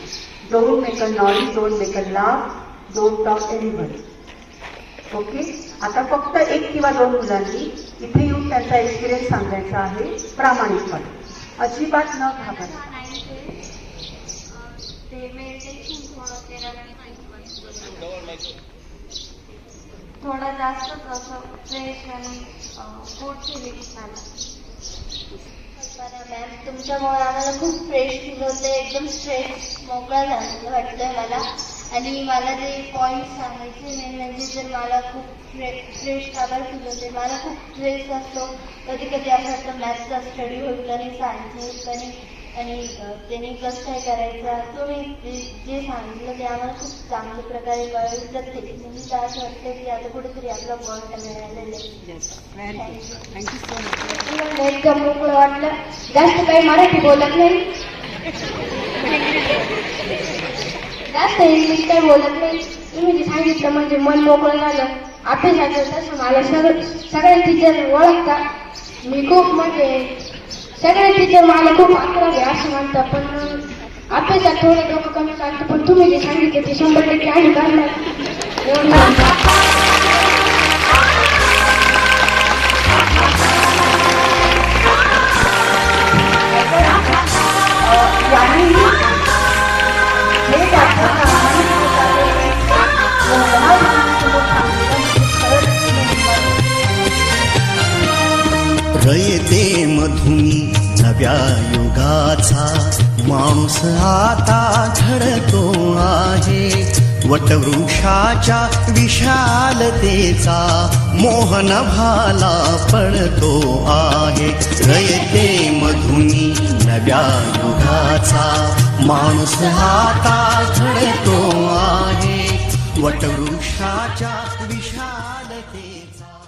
Don't make a noise, don't make a laugh, don't talk anybody. Okay? आता फक्त 1 किंवा 2 मुलांनी इथे येऊन त्यांचा एक्सपिरियन्स सांगायचा आहे प्रामाणिकपणे. अजिबात न घाबरता.
थोडा जास्तच असं फ्रेश आणि गुड फिलिंग आला. मॅम, तुमच्यामुळे आम्हाला खूप फ्रेश फील होते. एकदम स्ट्रेस मोकळा झालं वाटतंय मला. आणि मला जे पॉईंट सांगायचे मेन म्हणजे जर मला खूप फ्रेश काबर फील होते. मला खूप स्ट्रेस असतो. कधी कधी असं वाटतं मॅथचा स्टडी होईल आणि सायन्स होईल आणि त्यांनी कसं काय करायचं. तुम्ही जे सांगितलं ते आम्हाला खूप चांगल्या प्रकारे कळलं. प्रत्येक म्हणजे असं वाटतं की आता कुठेतरी आपला पॉईंट मिळालेलं आहे.
Thank you so much.
एकदम मोकळं वाटलं. जास्त काही मराठी बोलत नाही. जास्त इंग्लिश काही बोलत नाही. तुम्ही जे सांगितलं म्हणजे मन मोकळं झालं. अभ्यासाचं तसं मला सगळे टीचर ओळखतात. मी खूप म्हणजे सगळे टीचर मला खूप अकरावी असं म्हणतात, पण अभ्यासात थोडं डोकं कमी चालतं. पण तुम्ही जे सांगितलं ते 100% आम्ही करणार. एवढं
रयते मधुनी नव्या युगाचा माणूस आता घडतो आहे. वटवृक्षाच्या विशालतेचा मोहन भाला पडतो आहे. रयते मधुनी नव्या युगाचा माणूस आता घडतो आहे. वटवृक्षाच्या विशालतेचा